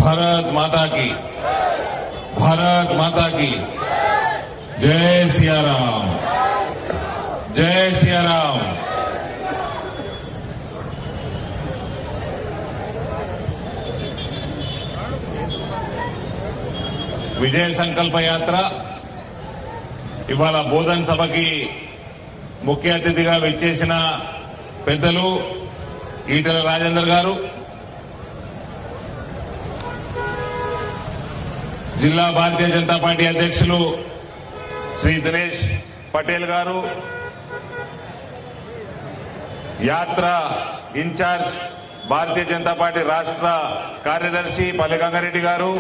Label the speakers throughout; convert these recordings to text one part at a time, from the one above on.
Speaker 1: भारत माता की, भारत माता की। जय सिया राम, जय सिया राम। విజయ సంకల్ప యాత్ర ఇవాళ బోధన్ సభకి ముఖ్య అతిథిగా విచ్చేసిన పెద్దలు ఈటెల రాజేందర్ గారు, జిల్లా భారతీయ జనతా పార్టీ అధ్యక్షులు శ్రీ దినేష్ పటేల్ గారు, యాత్ర ఇన్ఛార్జ్ భారతీయ జనతా పార్టీ రాష్ట్ర కార్యదర్శి పల్లె గంగారెడ్డి గారు,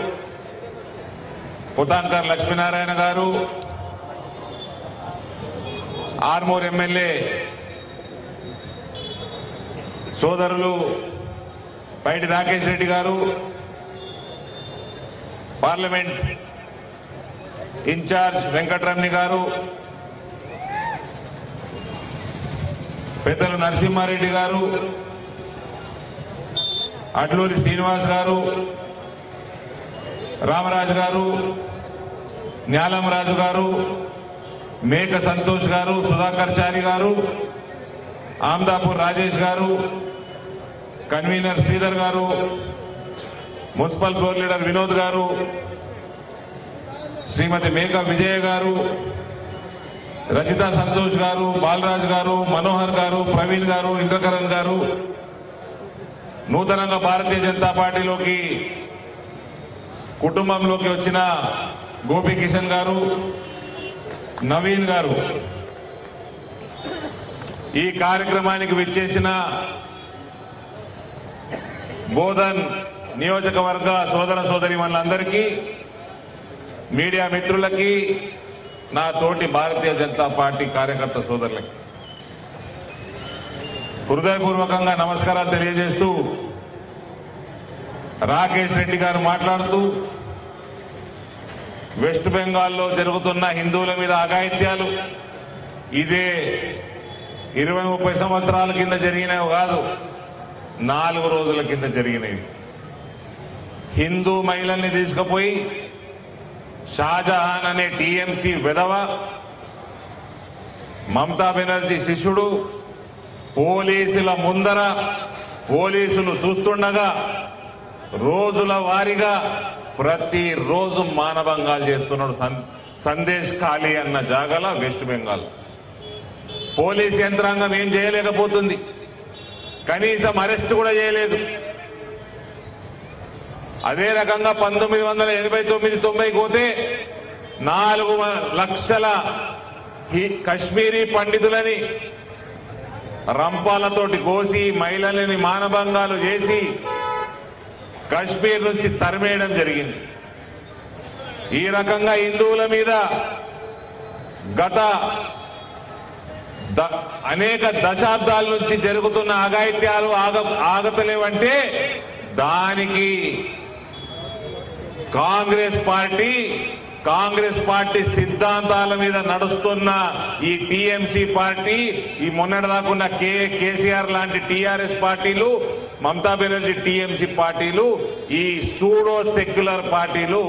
Speaker 1: పుతాన్కర్ లక్ష్మీనారాయణ గారు, ఆర్మూర్ ఎమ్మెల్యే సోదరులు పైడి రాకేష్ రెడ్డి గారు, పార్లమెంట్ ఇన్ఛార్జ్ వెంకటరమణి గారు, పెద్దలు నరసింహారెడ్డి గారు, అడ్లూరి శ్రీనివాస్ గారు, రామరాజు గారు, న్యాలం రాజు గారు, మేక సంతోష్ గారు, సుధాకర్ చారి గారు, ఆమ్దాపూర్ రాజేష్ గారు, కన్వీనర్ శ్రీధర్ గారు, మున్సిపల్ ఫ్లోర్ లీడర్ వినోద్ గారు, శ్రీమతి మేక విజయ గారు, రజిత సంతోష్ గారు, బాలరాజు గారు, మనోహర్ గారు, ప్రవీణ్ గారు, ఇంద్రకరణ్ గారు, నూతనంగా భారతీయ జనతా పార్టీలోకి కుటుంబంలోకి వచ్చిన గోపీకిషన్ గారు, నవీన్ గారు, ఈ కార్యక్రమానికి విచ్చేసిన బోధన్ నియోజకవర్గ సోదర సోదరీమణులందరికీ, మీడియా మిత్రులకి, నా తోటి భారతీయ జనతా పార్టీ కార్యకర్త సోదరులకి హృదయపూర్వకంగా నమస్కారాలు తెలియజేస్తూ, రాకేష్ రెడ్డి గారు మాట్లాడుతూ వెస్ట్ బెంగాల్లో జరుగుతున్న హిందువుల మీద అఘాయిత్యాలు ఇదే 20-30 సంవత్సరాల కింద జరిగినవి కాదు, 4 రోజుల కింద జరిగినవి. హిందూ మహిళల్ని తీసుకుపోయి షాజహాన్ అనే టీఎంసీ విధవ, మమతా బెనర్జీ శిష్యుడు పోలీసుల ముందర, పోలీసులు చూస్తుండగా రోజుల వారీగా ప్రతిరోజు మానభంగాలు చేస్తున్నాడు. సందేశ్ ఖాళీ అన్న జాగల వెస్ట్ బెంగాల్ పోలీస్ యంత్రాంగం ఏం చేయలేకపోతుంది, కనీసం అరెస్ట్ కూడా చేయలేదు. అదే రకంగా 1989-90 పోతే 4 లక్షల కశ్మీరీ పండితులని రంపాలతోటి కోసి మహిళలని మానభంగాలు చేసి కశ్మీర్ నుంచి తరిమేయడం జరిగింది. ఈ రకంగా హిందువుల మీద గత అనేక దశాబ్దాల నుంచి జరుగుతున్న అఘాయిత్యాలు ఆగతలేవంటే దానికి కాంగ్రెస్ పార్టీ సిద్ధాంతాల మీద నడుస్తున్న ఈ టీఎంసీ పార్టీ, ఈ మొన్నటిదాకున్న కేసీఆర్ లాంటి టీఆర్ఎస్ పార్టీలు, మమతా బెనర్జీ టీఎంసీ పార్టీలు, ఈ సూడో సెక్యులర్ పార్టీలు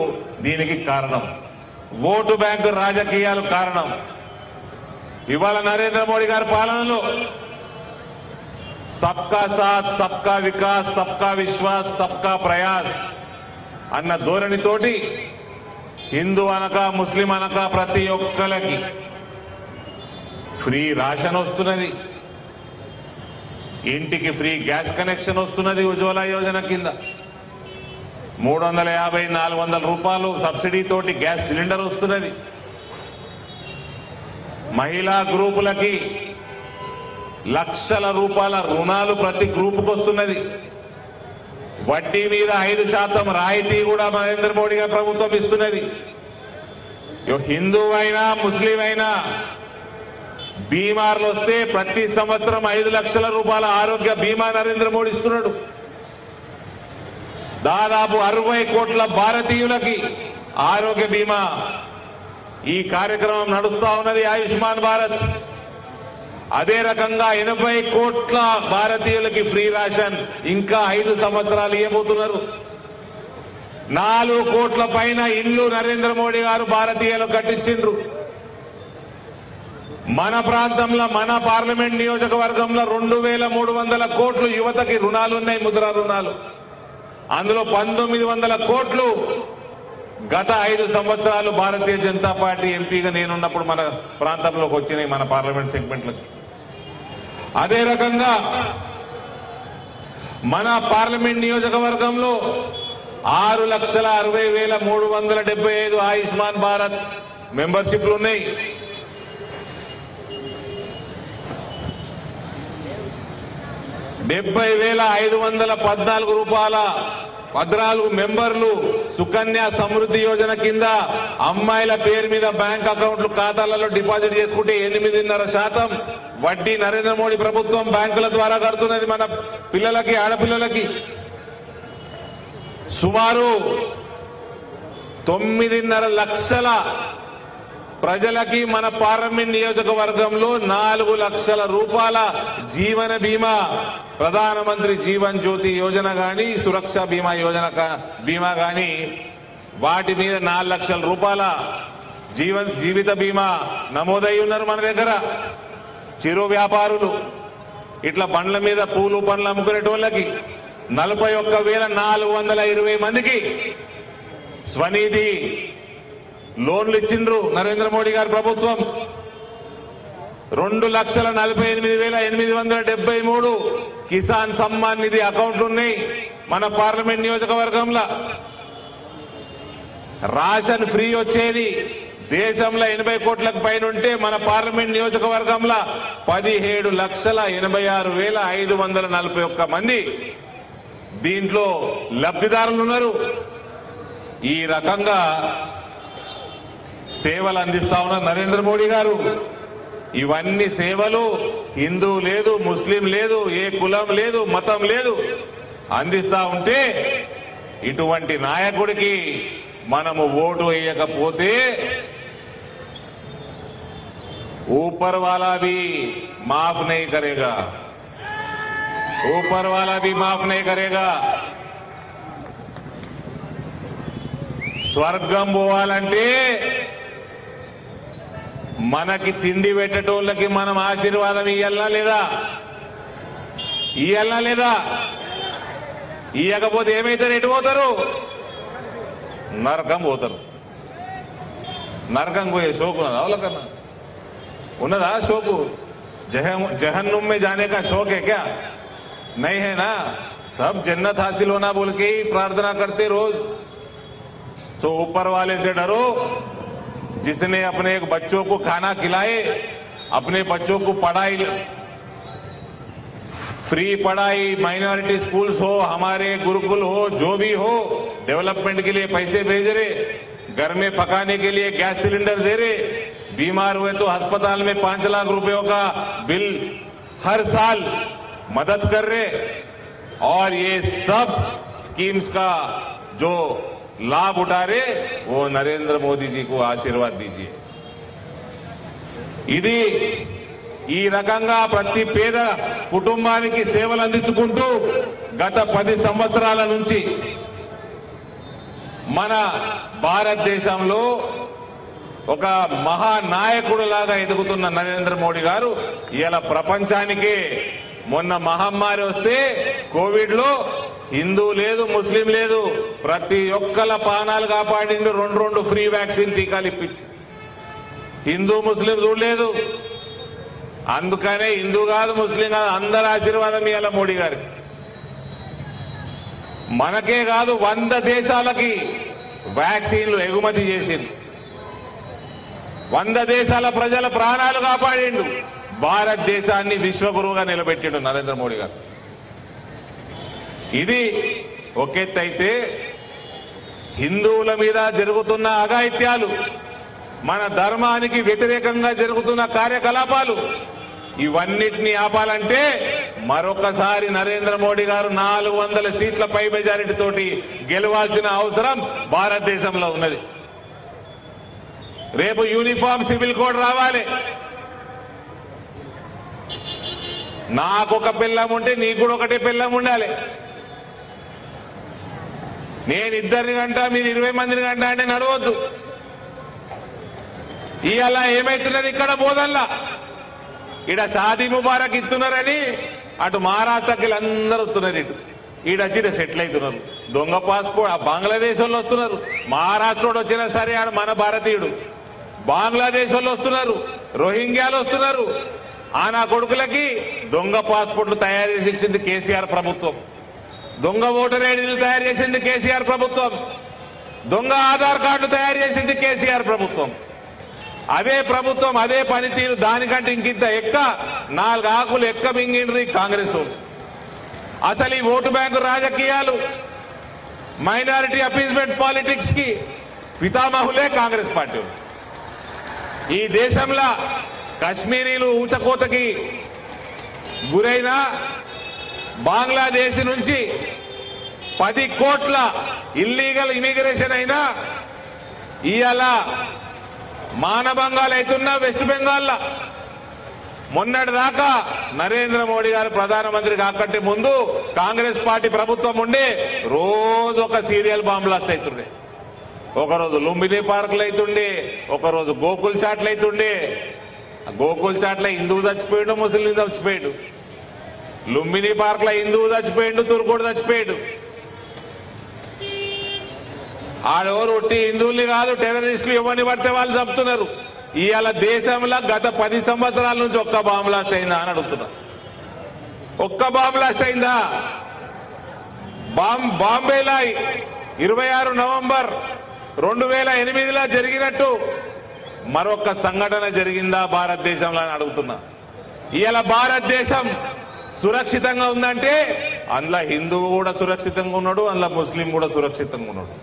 Speaker 1: దీనికి కారణం. ఓటు బ్యాంకు రాజకీయాలు కారణం. ఇవాళ నరేంద్ర మోడీ గారి పాలనలో సబ్కా సాత్, సబ్కా వికాస్, సబ్కా విశ్వాస్, సబ్కా ప్రయాస్ అన్న ధోరణితోటి హిందూ అనక ముస్లిం అనక ప్రతి ఒక్కరికి ఫ్రీ రేషన్ వస్తున్నది, ఇంటికి ఫ్రీ గ్యాస్ కనెక్షన్ వస్తున్నది. ఉజ్వల యోజన కింద 350-400 రూపాయలు సబ్సిడీతోటి గ్యాస్ సిలిండర్ వస్తున్నది. మహిళా గ్రూపులకి లక్షల రూపాయల రుణాలు ప్రతి గ్రూపుకు వస్తున్నది. వడ్డీ మీద 5% రాయితీ కూడా నరేంద్ర మోడీ గారి ప్రభుత్వం ఇస్తున్నది. హిందూ అయినా ముస్లిం అయినా బీమార్లు వస్తే ప్రతి సంవత్సరం 5 లక్షల రూపాయల ఆరోగ్య బీమా నరేంద్ర మోడీ ఇస్తున్నాడు. దాదాపు 60 కోట్ల భారతీయులకి ఆరోగ్య బీమా ఈ కార్యక్రమం నడుస్తా ఉన్నది, ఆయుష్మాన్ భారత్. అదే రకంగా 80 కోట్ల భారతీయులకి ఫ్రీ రేషన్ ఇంకా 5 సంవత్సరాలు ఇవ్వబోతున్నారు. 4 కోట్ల పైన ఇల్లు నరేంద్ర మోడీ గారు భారతీయులు కట్టించిండ్రు. మన ప్రాంతంలో మన పార్లమెంట్ నియోజకవర్గంలో 2300 కోట్లు యువతకి రుణాలున్నాయి, ముద్రా రుణాలు. అందులో 1900 కోట్లు గత 5 సంవత్సరాలు భారతీయ జనతా పార్టీ ఎంపీగా నేనున్నప్పుడు మన ప్రాంతంలోకి వచ్చినాయి, మన పార్లమెంట్ సెగ్మెంట్లకు. అదే రకంగా మన పార్లమెంట్ నియోజకవర్గంలో 6,60,375 ఆయుష్మాన్ భారత్ మెంబర్షిప్లు ఉన్నాయి. 70,514 రూపాయల 14 మెంబర్లు సుకన్య సమృద్ధి యోజన కింద అమ్మాయిల పేరు మీద బ్యాంక్ అకౌంట్లు ఖాతాలలో డిపాజిట్ చేసుకుంటే 8.5% వడ్డీ నరేంద్ర మోడీ ప్రభుత్వం బ్యాంకుల ద్వారా కడుతున్నది మన పిల్లలకి, ఆడపిల్లలకి. సుమారు 9.5 లక్షల ప్రజలకి మన పార్లమెంట్ నియోజకవర్గంలో 4 లక్షల రూపాయల జీవన బీమా, ప్రధానమంత్రి జీవన్ జ్యోతి యోజన గాని, సురక్ష బీమా యోజన బీమా గాని, వాటి మీద 4 లక్షల రూపాయల జీవిత బీమా నమోదై ఉన్నారు మన దగ్గర. చిరు వ్యాపారులు, ఇట్లా బండ్ల మీద పూలు పండ్లు అమ్ముకునేటోళ్ళకి 41,420 మందికి స్వనిధి లోన్లు ఇచ్చిండ్రు నరేంద్ర మోడీ గారి ప్రభుత్వం. 2,48,873 కిసాన్ సమ్మాన్ నిధి అకౌంట్లు ఉన్నాయి మన పార్లమెంట్ నియోజకవర్గంలో. రేషన్ ఫ్రీ వచ్చేది దేశంలో 80 కోట్లకు పైన ఉంటే మన పార్లమెంట్ నియోజకవర్గంలో 17,86,541 మంది దీంట్లో లబ్ధిదారులు ఉన్నారు. ఈ రకంగా సేవలు అందిస్తా ఉన్నారు నరేంద్ర మోడీ గారు. ఇవన్నీ సేవలు హిందూ లేదు, ముస్లిం లేదు, ఏ కులం లేదు, మతం లేదు, అందిస్తా ఉంటే ఇటువంటి నాయకుడికి మనము ఓటు వేయకపోతే ऊपर वाला भी माफ नहीं करेगा, ऊपर वाला भी माफ नहीं करेगा. స్వర్గం పోవాలంటే మనకి తిండి పెట్టేటోళ్ళకి మనం ఆశీర్వాదం ఇయ్యాలనా లేదా? ఇయ్యాలనా లేదా? ఇయ్యకపోతే ఏమైతారు? ఎటు పోతారు? నరకం పోతారు. నరకం పోయే షోకు ఉన్నదా వాళ్ళకన్నా? ఉన్నదా షోకు? जहन्नुम में जाने का शौक है क्या? नहीं है ना. सब जन्नत हासिल होना बोल के ही प्रार्थना करते रोज. तो ऊपर वाले से डरो जिसने अपने एक बच्चों को खाना खिलाए, अपने बच्चों को पढ़ाई, फ्री पढ़ाई, माइनॉरिटी स्कूल्स हो, हमारे गुरुकुल हो, जो भी हो, डेवलपमेंट के लिए पैसे भेज रहे, घर में पकाने के लिए गैस सिलेंडर दे रहे, बीमार हुए तो अस्पताल में 5 लाख रुपयों का बिल हर साल मदद कर रहे. और ये सब स्कीम्स का जो लाभ उठा रहे वो नरेंद्र मोदी जी को आशीर्वाद दीजिए. ఇది ఈ రకంగా ప్రతి పేద కుటుంబానికి సేవలు అందించుకుంటూ గత 10 సంవత్సరాల నుంచి మన భారతదేశంలో ఒక మహానాయకుడు లాగా ఎదుగుతున్న నరేంద్ర మోడీ గారు ఇలా ప్రపంచానికే మొన్న మహమ్మారి వస్తే కోవిడ్ లో హిందూ లేదు, ముస్లిం లేదు, ప్రతి ఒక్కల ప్రాణాలు కాపాడిండు. 2 ఫ్రీ వ్యాక్సిన్ టీకాలు ఇప్పించి హిందూ ముస్లిం చూడలేదు. అందుకనే హిందూ కాదు, ముస్లిం కాదు, అందరి ఆశీర్వాదం ఇవ్వాలి మోడీ గారికి. మనకే కాదు 100 దేశాలకి వ్యాక్సిన్లు ఎగుమతి చేసింది. 100 దేశాల ప్రజల ప్రాణాలు కాపాడిండు. భారతదేశాన్ని విశ్వగురువుగా నిలబెట్టిండు నరేంద్ర మోడీ గారు. ఇది ఒకెత్తైతే హిందువుల మీద జరుగుతున్న అఘాయిత్యాలు, మన ధర్మానికి వ్యతిరేకంగా జరుగుతున్న కార్యకలాపాలు, ఇవన్నిటినీ ఆపాలంటే మరొకసారి నరేంద్ర మోడీ గారు 400 సీట్ల పై మెజారిటీ తోటి గెలవాల్సిన అవసరం భారతదేశంలో ఉన్నది. రేపు యూనిఫామ్ సివిల్ కోడ్ రావాలి. నాకొక పిల్లం ఉంటే నీకు కూడా ఒకటే పిల్లం ఉండాలి. నేను ఇద్దరిని గంట మీరు 20 మందిని గంట అంటే నడవద్దు. ఇవాళ ఏమైతున్నది ఇక్కడ బోధల్లా ఈడ షాదీ ముబారక్ ఇస్తున్నారని అటు మహారాష్ట్రకి అందరూ వస్తున్నారు, ఈడొచ్చి సెటిల్ అవుతున్నారు. దొంగ పాస్పోర్ట్ బంగ్లాదేశ్ వాళ్ళు వస్తున్నారు, మహారాష్ట్ర వచ్చినా సరే ఆడ మన భారతీయుడు. బంగ్లాదేశ్ వాళ్ళు వస్తున్నారు, రోహింగ్యాలు వస్తున్నారు. ఆ నా కొడుకులకి దొంగ పాస్పోర్ట్లు తయారు చేసి ఇచ్చింది కేసీఆర్ ప్రభుత్వం. దొంగ ఓటర్ ఐడీలు తయారు చేసింది కేసీఆర్ ప్రభుత్వం. దొంగ ఆధార్ కార్డులు తయారు చేసింది కేసీఆర్ ప్రభుత్వం. అదే ప్రభుత్వం అదే పనితీరు దానికంటే ఇంకింత 4 ఆకులు మింగిండ్రు ఈ కాంగ్రెస్ వాళ్ళు. అసలు ఈ ఓటు బ్యాంకు రాజకీయాలు మైనారిటీ అపీజ్మెంట్ పాలిటిక్స్ కి పితామహులే కాంగ్రెస్ పార్టీ. ఈ దేశంలో కశ్మీరీలు ఊచకోతకి గురైన బంగ్లాదేశ్ నుంచి 10 కోట్ల ఇల్లీగల్ ఇమిగ్రేషన్ అయినా ఇవాళ మానభంగాలు అవుతున్నా వెస్ట్ బెంగాల్లో. మొన్నటి దాకా నరేంద్ర మోడీ గారు ప్రధానమంత్రి కాకంటే ముందు కాంగ్రెస్ పార్టీ ప్రభుత్వం ఉండే రోజు ఒక సీరియల్ బాంబ్ బ్లాస్ట్ అవుతుండే. ఒకరోజు లుంబిని పార్కులు అవుతుండే, ఒకరోజు గోకుల్ చాట్లు అవుతుండే. గోకుల్ చాట్ల హిందువు చచ్చిపోయాడు, ముస్లిం చచ్చిపోయాడు. లుంబిని పార్క్ లో హిందువు చచ్చిపోయాడు, తుర్కోడు చచ్చిపోయాడు. ఆడెవరు ఒట్టి హిందువుల్ని కాదు, టెర్రరిస్టులు ఎవరిని పడితే వాళ్ళు చంపుతున్నారు. ఇవాళ దేశంలో గత 10 సంవత్సరాల నుంచి ఒక్క బాంబ్ బ్లాస్ట్ అయిందా అని అడుగుతున్నా. ఒక్క బాంబ్ బ్లాస్ట్ అయిందా? బాంబేలో 26 నవంబర్ 2008లో జరిగినట్టు మరొక సంఘటన జరిగిందా భారతదేశంలో అని అడుగుతున్నా. ఇవాళ భారతదేశం సురక్షితంగా ఉందంటే అందులో హిందువు కూడా సురక్షితంగా ఉన్నాడు, అందులో ముస్లిం కూడా సురక్షితంగా ఉన్నాడు.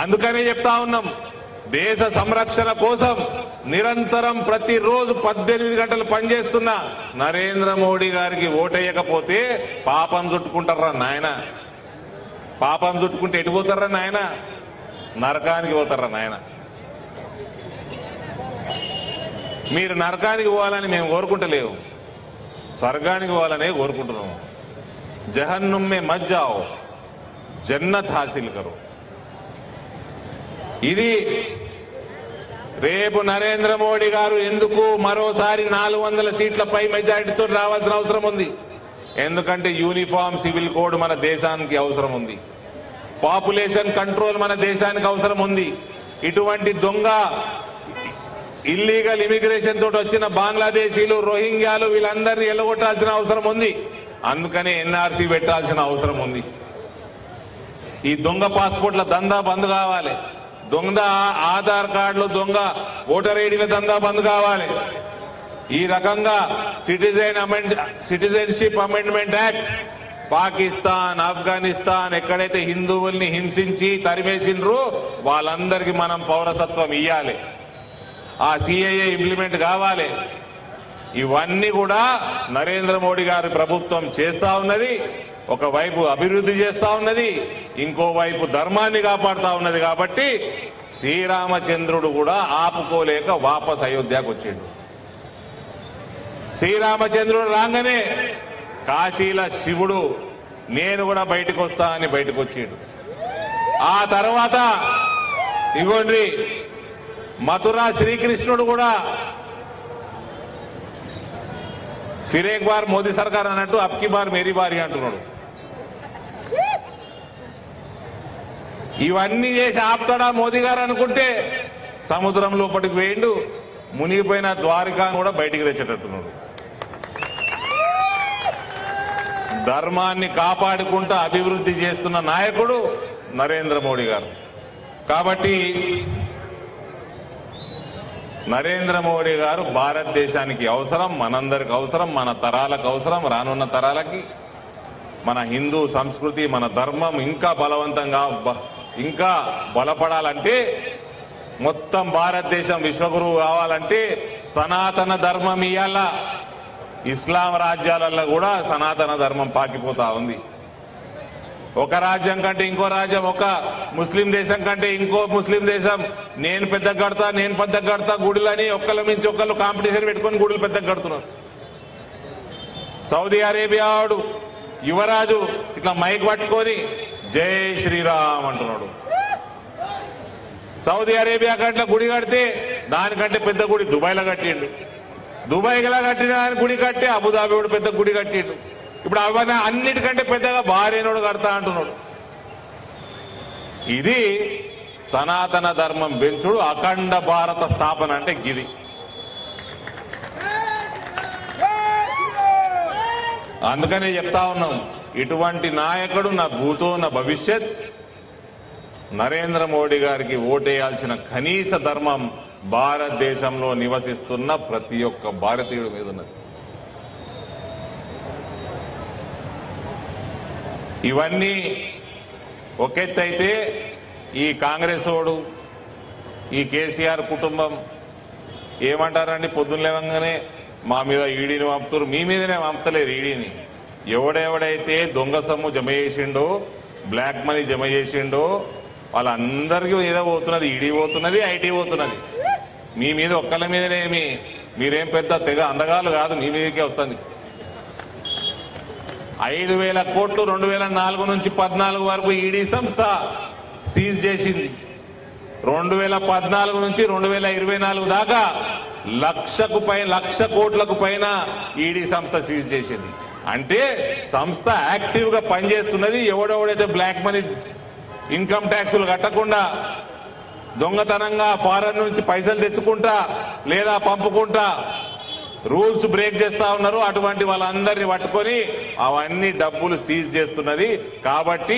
Speaker 1: అందుకనే చెప్తా ఉన్నాం, దేశ సంరక్షణ కోసం నిరంతరం ప్రతిరోజు 18 గంటలు పనిచేస్తున్న నరేంద్ర మోడీ గారికి ఓటేయకపోతే పాపం చుట్టుకుంటారా నాయన? పాపం చుట్టుకుంటే ఎటు పోతారా నాయన? నరకానికి పోతారా నాయన? మీరు నరకానికి పోవాలని మేము కోరుకుంటలేవు, స్వర్గానికి పోవాలనే కోరుకుంటున్నాము. జహన్నుమ్ మే మత్ జాओ, జన్నత్ హాసిల్ కరో. ఇది రేపు నరేంద్ర మోడీ గారు ఎందుకు మరోసారి 400 సీట్లపై మెజారిటీతో రావాల్సిన అవసరం ఉంది. ఎందుకంటే యూనిఫామ్ సివిల్ కోడ్ మన దేశానికి అవసరం ఉంది, పాపులేషన్ కంట్రోల్ మన దేశానికి అవసరం ఉంది. ఇటువంటి దొంగ ఇల్లీగల్ ఇమిగ్రేషన్ తోటి వచ్చిన బంగ్లాదేశీలు, రోహింగ్యాలు వీళ్ళందరినీ ఎల్లగొట్టాల్సిన అవసరం ఉంది. అందుకనే ఎన్ఆర్సీ పెట్టాల్సిన అవసరం ఉంది. ఈ దొంగ పాస్పోర్ట్ల దందా బంద్ కావాలి, దొంగ ఆధార్ కార్డులు, దొంగ ఓటర్ ఐడీల దందా బంద్ కావాలి. ఈ రకంగా citizenship amendment act Pakistan, Afghanistan ఎక్కడైతే హిందువుల్ని హింసించి తరిమేసిండ్రో వాళ్ళందరికీ మనం పౌరసత్వం ఇవ్వాలి. ఆ సిఏఏ ఇంప్లిమెంట్ కావాలి. ఇవన్నీ కూడా నరేంద్ర మోడీ గారి ప్రభుత్వం చేస్తా ఉన్నది. ఒకవైపు అభివృద్ధి చేస్తా ఉన్నది, ఇంకోవైపు ధర్మాన్ని కాపాడుతా ఉన్నది. కాబట్టి శ్రీరామచంద్రుడు కూడా ఆపుకోలేక వాపస్ అయోధ్యకు వచ్చాడు. శ్రీరామచంద్రుడు రాగానే కాశీల శివుడు నేను కూడా బయటకు వస్తా అని బయటకు వచ్చాడు. ఆ తర్వాత ఇగోండి మథురా శ్రీకృష్ణుడు కూడా ఫిర్ ఏక్ బార్ మోదీ సర్కార్ అన్నట్టు అబ్కి బార్ మేరీ బారి అంటున్నాడు. ఇవన్నీ చేసి ఆపుతాడా మోదీ గారు అనుకుంటే సముద్రం లోపలికి వేయండు, మునిగిపోయిన ద్వారకాను కూడా బయటికి తెచ్చేటట్టున్నాడు. ధర్మాన్ని కాపాడుకుంటూ అభివృద్ధి చేస్తున్న నాయకుడు నరేంద్ర మోడీ గారు. కాబట్టి నరేంద్ర మోడీ గారు భారతదేశానికి అవసరం, మనందరికి అవసరం, మన తరాలకు అవసరం, రానున్న తరాలకి. మన హిందూ సంస్కృతి, మన ధర్మం ఇంకా బలవంతంగా ఇంకా బలపడాలంటే, మొత్తం భారతదేశం విశ్వగురువు కావాలంటే సనాతన ధర్మం ఇయ్యాల. ఇస్లాం రాజ్యాలలో కూడా సనాతన ధర్మం పాకిపోతా ఉంది. ఒక రాజ్యం కంటే ఇంకో రాజ్యం, ఒక ముస్లిం దేశం కంటే ఇంకో ముస్లిం దేశం నేను పెద్ద కడతా గుడులని ఒక్కళ్ళ మించి ఒక్కళ్ళు కాంపిటీషన్ పెట్టుకొని గుడులు పెద్ద కడుతున్నారు. సౌదీ అరేబియా వాడు యువరాజు ఇట్లా మైక్ పట్టుకొని జై శ్రీరామ్ అంటున్నాడు. సౌదీ అరేబియా కంటే గుడి కడితే దానికంటే పెద్ద గుడి దుబాయ్లో కట్టిండు. దుబాయ్లా కట్టిన గుడి కట్టి అబుదాబి పెద్ద గుడి కట్టిండు. ఇప్పుడు అవన్నీ అన్నిటికంటే పెద్దగా భార్యనోడు కడతా అంటున్నాడు. ఇది సనాతన ధర్మం పెంచుడు, అఖండ భారత స్థాపన అంటే గిది. అందుకనే చెప్తా ఉన్నాం, ఇటువంటి నాయకుడు నా భూతో నా భవిష్యత్. నరేంద్ర మోడీ గారికి ఓటేయాల్సిన కనీస ధర్మం భారతదేశంలో నివసిస్తున్న ప్రతి ఒక్క భారతీయుడి మీద ఉన్నది. ఇవన్నీ ఒకెత్తైతే ఈ కాంగ్రెస్ ఓడు, ఈ కేసీఆర్ కుటుంబం ఏమంటారండి? పొద్దున్న లేవంగానే మా మీద ఈడీని పంపుతారు. మీ మీదనే పంపలేరు ఈడీని. ఎవడెవడైతే దొంగ సొమ్ము జమ చేసిండో, బ్లాక్ మనీ జమ చేసిండో వాళ్ళందరికీ ఏదో పోతున్నది. ఈడీ పోతున్నది, ఐటీ పోతున్నది. మీ మీద ఒక్కళ్ళ మీదనేమి మీరేం పెద్ద తెగ అందగాలు కాదు, మీ మీదకే వస్తుంది. 5,000 కోట్లు 2004 నుంచి 14 వరకు ఈడీ సంస్థ సీజ్ చేసింది. 2014 నుంచి 2024 దాకా 1,00,00,000 కోట్లకు పైన ఈడీ సంస్థ సీజ్ చేసింది. అంటే సంస్థ యాక్టివ్ గా పనిచేస్తున్నది. ఎవడెవడైతే బ్లాక్ మనీ ఇన్కమ్ ట్యాక్సులు కట్టకుండా దొంగతనంగా ఫారెన్ నుంచి పైసలు తెచ్చుకుంటా లేదా పంపుకుంటా రూల్స్ బ్రేక్ చేస్తా ఉన్నారు, అటువంటి వాళ్ళందరినీ పట్టుకొని అవన్నీ డబ్బులు సీజ్ చేస్తున్నది. కాబట్టి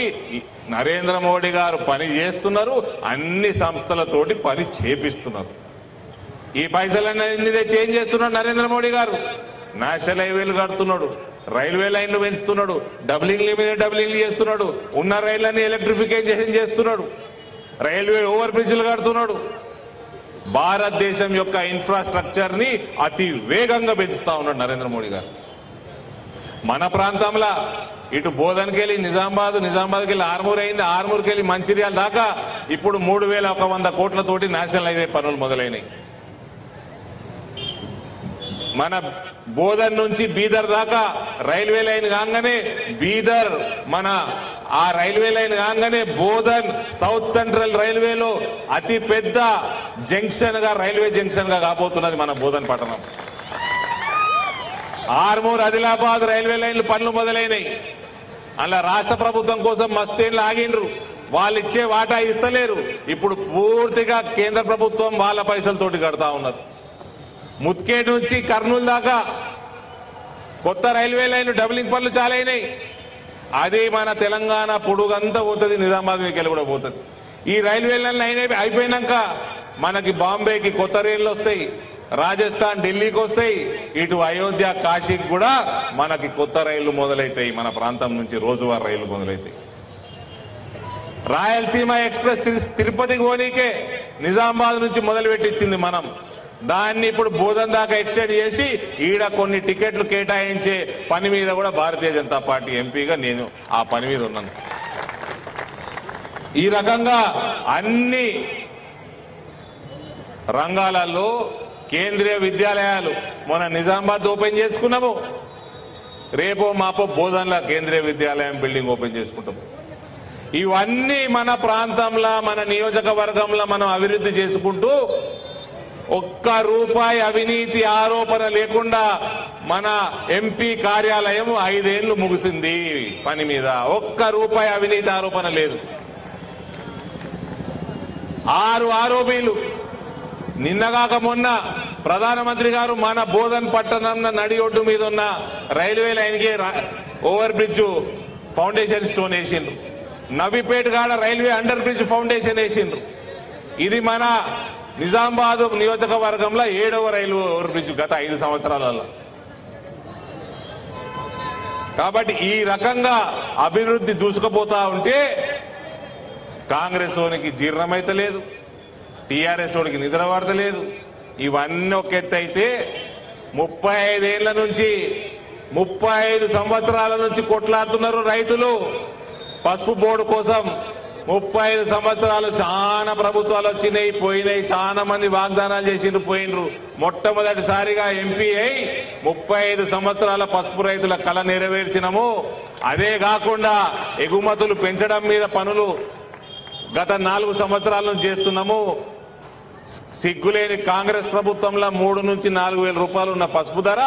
Speaker 1: నరేంద్ర మోడీ గారు పని చేస్తున్నారు, అన్ని సంస్థలతోటి పని చేపిస్తున్నారు. ఈ పైసలన్నీ చేంజ్ చేస్తున్నాడు నరేంద్ర మోడీ గారు. నేషనల్ హైవేలు కడుతున్నాడు, రైల్వే లైన్లు పెంచుతున్నాడు, డబ్లింగ్ల మీద డబ్లింగ్లు చేస్తున్నాడు, ఉన్న రైళ్లన్నీ ఎలక్ట్రిఫికేషన్ చేస్తున్నాడు, రైల్వే ఓవర్ బ్రిడ్జ్లు కడుతున్నాడు. భారతదేశం యొక్క ఇన్ఫ్రాస్ట్రక్చర్ ని అతి వేగంగా పెంచుతా ఉన్నాడు నరేంద్ర మోడీ గారు. మన ప్రాంతంలో ఇటు బోధన్కి వెళ్ళి నిజామాబాద్కి వెళ్ళి ఆర్మూర్ అయింది, ఆర్మూర్కి వెళ్ళి మంచిర్యాల దాకా ఇప్పుడు 3,100 కోట్లతోటి నేషనల్ హైవే పనులు మొదలైనవి. మన బోధన్ నుంచి బీదర్ దాకా రైల్వే లైన్ కాగానే బీదర్ మన ఆ రైల్వే లైన్ కాగానే బోధన్ సౌత్ సెంట్రల్ రైల్వేలో అతి పెద్ద జంక్షన్ గా రైల్వే జంక్షన్ గా కాబోతున్నది మన బోధన్ పట్టణం. ఆర్మూర్ ఆదిలాబాద్ రైల్వే లైన్లు పనులు మొదలైనవి. అలా రాష్ట్ర ప్రభుత్వం కోసం మస్తేళ్ళు ఆగిండ్రు, వాళ్ళు ఇచ్చే వాటా ఇస్తలేరు. ఇప్పుడు పూర్తిగా కేంద్ర ప్రభుత్వం వాళ్ళ పైసలతోటి కడతా ఉన్నారు. ముత్కేట్ నుంచి కర్నూలు దాకా కొత్త రైల్వే లైన్ డబ్లింగ్ పనులు చాలా అయినాయి. అది మన తెలంగాణ పొడుగంతా పోతుంది, నిజామాబాద్ మీదకి కూడా పోతుంది. ఈ రైల్వే లైన్ అయిపోయినాక మనకి బాంబేకి కొత్త రైళ్లు వస్తాయి, రాజస్థాన్ ఢిల్లీకి వస్తాయి, ఇటు అయోధ్య కాశీకి కూడా మనకి కొత్త రైళ్లు మొదలైతాయి. మన ప్రాంతం నుంచి రోజువారీ రైళ్లు మొదలైతాయి. రాయలసీమ ఎక్స్ప్రెస్ తిరుపతికి పోనీకే నిజామాబాద్ నుంచి మొదలుపెట్టించింది మనం. దాన్ని ఇప్పుడు బోధన్ దాకా ఎక్స్టెండ్ చేసి ఈడ కొన్ని టికెట్లు కేటాయించే పని మీద కూడా భారతీయ జనతా పార్టీ ఎంపీగా నేను ఆ పని మీద ఉన్నాను. ఈ రకంగా అన్ని రంగాలలో కేంద్రీయ విద్యాలయాలు మన నిజామాబాద్ ఓపెన్ చేసుకున్నాము, రేపో మాపో బోధన్లో కేంద్రీయ విద్యాలయం బిల్డింగ్ ఓపెన్ చేసుకుంటాము. ఇవన్నీ మన ప్రాంతంలో మన నియోజకవర్గంలో మనం అభివృద్ధి చేసుకుంటూ ఒక్క రూపాయి అవినీతి ఆరోపణ లేకుండా మన ఎంపీ కార్యాలయం 5 ఏళ్లు ముగిసింది పని మీద. ఒక్క రూపాయి అవినీతి ఆరోపణ లేదు. 6 ఆరోపీలు నిన్నగాక మొన్న ప్రధానమంత్రి గారు మన బోధన్ పట్టణం నడి ఒడ్డు మీద ఉన్న రైల్వే లైన్కి ఓవర్ బ్రిడ్జ్ ఫౌండేషన్ స్టోన్ వేసిండ్రు. నవీపేట కాడ రైల్వే అండర్ బ్రిడ్జ్ ఫౌండేషన్ వేసిండ్రు. ఇది మన నిజామాబాద్ నియోజకవర్గంలో 7వ రైలు ఓవర్ బ్రిడ్జ్ గత 5 సంవత్సరాలలో. కాబట్టి ఈ రకంగా అభివృద్ధి దూసుకుపోతా ఉంటే కాంగ్రెస్ ఓనికి జీర్ణమైతలేదు, టీఆర్ఎస్ ఓనికి నిద్ర పడతలేదు. ఇవన్నీ ఒక ఎత్తు అయితే 35 ఏళ్ల నుంచి 35 సంవత్సరాల నుంచి కొట్లాడుతున్నారు రైతులు పసుపు బోర్డు కోసం. 35 సంవత్సరాలు చాలా ప్రభుత్వాలు వచ్చినాయి పోయినాయి, చాలా మంది వాగ్దానాలు చేసిండ్రు పోయినరు. మొట్టమొదటిసారిగా ఎంపీ అయి 35 సంవత్సరాల పసుపు రైతుల కళ నెరవేర్చినము. అదే కాకుండా ఎగుమతులు పెంచడం మీద పనులు గత 4 సంవత్సరాల నుంచి చేస్తున్నాము. సిగ్గులేని కాంగ్రెస్ ప్రభుత్వంలో 3 నుంచి 4 వేల రూపాయలు ఉన్న పసుపు ధర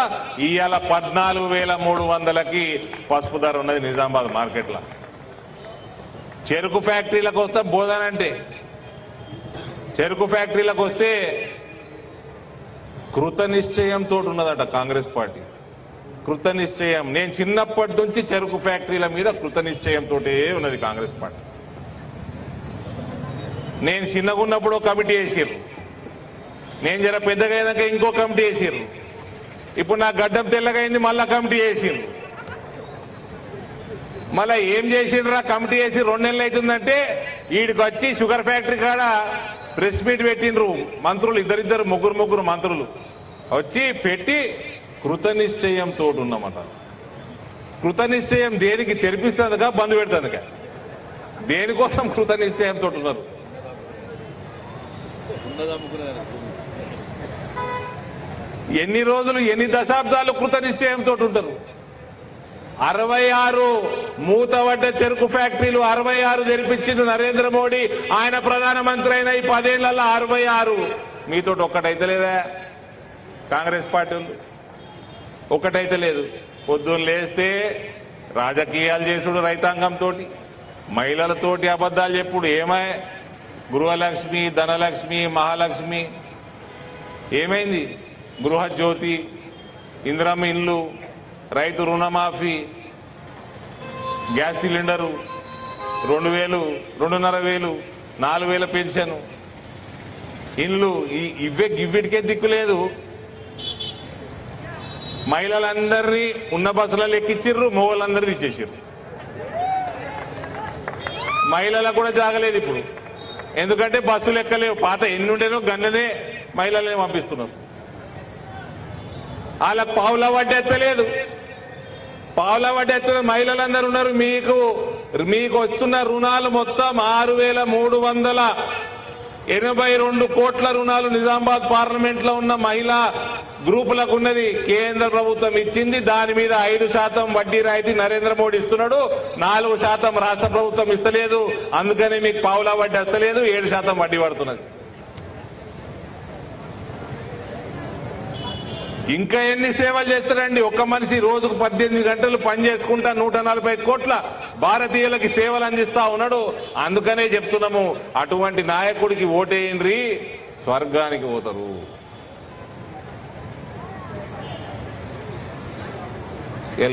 Speaker 1: ఇవాళ 14,300కి పసుపు ధర ఉన్నది నిజామాబాద్ మార్కెట్లో. చెరుకు ఫ్యాక్టరీలకు వస్తే బోధన అంటే చెరుకు ఫ్యాక్టరీలకు వస్తే కృత నిశ్చయంతో ఉన్నదట కాంగ్రెస్ పార్టీ. కృత నిశ్చయం. నేను చిన్నప్పటి నుంచి చెరుకు ఫ్యాక్టరీల మీద కృత నిశ్చయంతో ఉన్నది కాంగ్రెస్ పార్టీ. నేను చిన్నగా ఉన్నప్పుడు కమిటీ వేసారు, నేను జర పెద్దగా అయినాక ఇంకో కమిటీ వేసారు, ఇప్పుడు నా గడ్డం తెల్లగైంది మళ్ళా కమిటీ వేసారు. మళ్ళా ఏం చేసిండ్రు కమిటీ వేసి 2 నెలలు అవుతుందంటే వీడికి వచ్చి షుగర్ ఫ్యాక్టరీ కాడ ప్రెస్ మీట్ పెట్టిండ్రు మంత్రులు, ఇద్దరిద్దరు ముగ్గురు మంత్రులు వచ్చి పెట్టి కృత నిశ్చయంతో ఉన్నామట. కృత నిశ్చయం దేనికి తెరిపిస్తుందిగా బంద్ పెడుతుందిగా, దేనికోసం కృత నిశ్చయంతో ఉన్నారు? ఎన్ని రోజులు ఎన్ని దశాబ్దాలు కృత నిశ్చయంతో ఉంటారు? 66 మూతవడ్డ చెరుకు ఫ్యాక్టరీలు 66 తెరిపించిండు నరేంద్ర మోడీ. ఆయన ప్రధానమంత్రి అయిన ఈ 10 ఏళ్లలో 66. మీతో ఒక్కటైతే లేదా కాంగ్రెస్ పార్టీ ఒక్కటైతే లేదు. పొద్దున్న లేస్తే రాజకీయాలు చేసుడు రైతాంగంతో, మహిళలతోటి అబద్ధాలు చెప్పుడు. ఏమై గృహలక్ష్మి, ధనలక్ష్మి, మహాలక్ష్మి ఏమైంది? గృహజ్యోతి, ఇందిరమ్మ ఇల్లు, రైతు రుణమాఫీ, గ్యాస్ సిలిండరు 2,000, 2,500, 4,000 పెన్షన్, ఇల్లు ఇవిటికే దిక్కులేదు. మహిళలందరినీ ఉన్న బస్సులలో ఎక్కిచ్చిర్రు, మొగోళ్ళందరినీ ఇచ్చేసిర్రు. మహిళలకు కూడా జాగలేదు ఇప్పుడు, ఎందుకంటే బస్సులు ఎక్కలేవు. పాత ఎన్ని ఉండేనో గన్ననే మహిళలనే పంపిస్తున్నారు. వాళ్ళకు పావుల వడ్డీ ఎత్తలేదు. పావుల వడ్డీ ఎత్తలేదు. మహిళలందరూ ఉన్నారు. మీకు వస్తున్న రుణాలు మొత్తం 6,382 కోట్ల రుణాలు నిజామాబాద్ పార్లమెంట్ లో ఉన్న మహిళా గ్రూపులకు ఉన్నది. కేంద్ర ప్రభుత్వం ఇచ్చింది. దాని మీద 5% వడ్డీ రాయితీ నరేంద్ర మోడీ ఇస్తున్నాడు. 4% రాష్ట్ర ప్రభుత్వం ఇస్తలేదు. అందుకని మీకు పావుల వడ్డీ వస్తలేదు, 7% వడ్డీ పడుతున్నది. ఇంకా ఎన్ని సేవలు చేస్తారండి? ఒక్క మనిషి రోజుకు 18 గంటలు పని చేసుకుంటా 140 కోట్ల భారతీయులకి సేవలు అందిస్తా ఉన్నాడు. అందుకనే చెప్తున్నాము, అటువంటి నాయకుడికి ఓటేయండి, స్వర్గానికి పోతారు.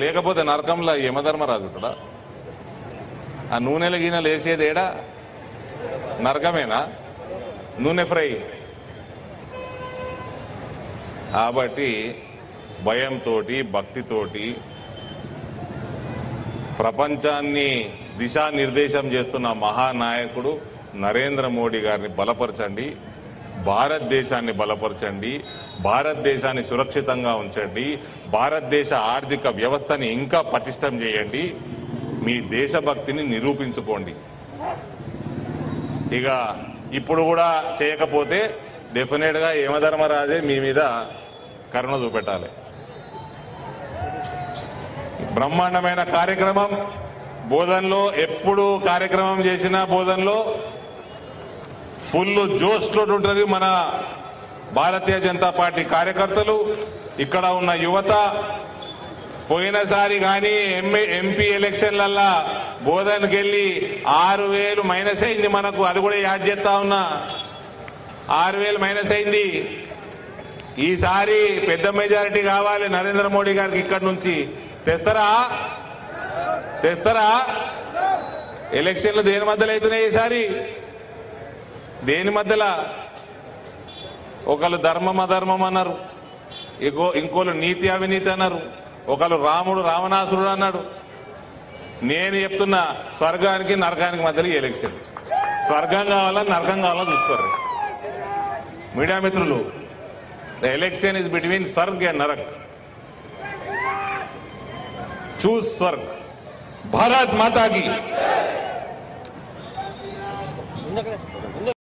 Speaker 1: లేకపోతే నరకంలో యమధర్మరాజు ఉంటాడా? ఆ నూనెల గిన్నెలు వేసేది ఏడా? నరకమేనా? నూనె ఫ్రై. కాబట్టి భయంతో, భక్తితోటి ప్రపంచాన్ని దిశానిర్దేశం చేస్తున్న మహానాయకుడు నరేంద్ర మోడీ గారిని బలపరచండి, భారతదేశాన్ని బలపరచండి, భారతదేశాన్ని సురక్షితంగా ఉంచండి, భారతదేశ ఆర్థిక వ్యవస్థని ఇంకా పటిష్టం చేయండి, మీ దేశభక్తిని నిరూపించుకోండి. ఇక ఇప్పుడు కూడా చేయకపోతే డెఫినెట్ గా యమధర్మరాజే మీ మీద కరుణ చూపెట్టాలి. బ్రహ్మాండమైన కార్యక్రమం బోధన్లో. ఎప్పుడు కార్యక్రమం చేసినా బోధన్లో ఫుల్ జోష్ తోటి ఉంటుంది మన భారతీయ జనతా పార్టీ కార్యకర్తలు, ఇక్కడ ఉన్న యువత. పోయినసారి కానీ ఎంపీ ఎలక్షన్లల్లా బోధన్కి వెళ్ళి 6,000 మైనస్ అయింది మనకు. అది కూడా యాడ్ చేస్తా ఉన్నా, 6,000 మైనస్ అయింది. ఈసారి పెద్ద మెజారిటీ కావాలి నరేంద్ర మోడీ గారికి. ఇక్కడి నుంచి తెస్తారా? ఎలక్షన్లు దేని మధ్యలో అవుతున్నాయి ఈసారి? దేని మధ్యలో? ఒకళ్ళు ధర్మం అధర్మం అన్నారు, ఇంకోళ్ళు నీతి అవినీతి అన్నారు, ఒకళ్ళు రాముడు రావణాసురుడు అన్నాడు. నేను చెప్తున్నా, స్వర్గానికి నరకానికి మధ్యలో ఎలక్షన్. స్వర్గం కావాలా నరకం కావాలా చూసుకోరు మీడియా మిత్రులు. The election is between swarg and narak. Choose swarg. Bharat మాతాకి.
Speaker 2: ముందు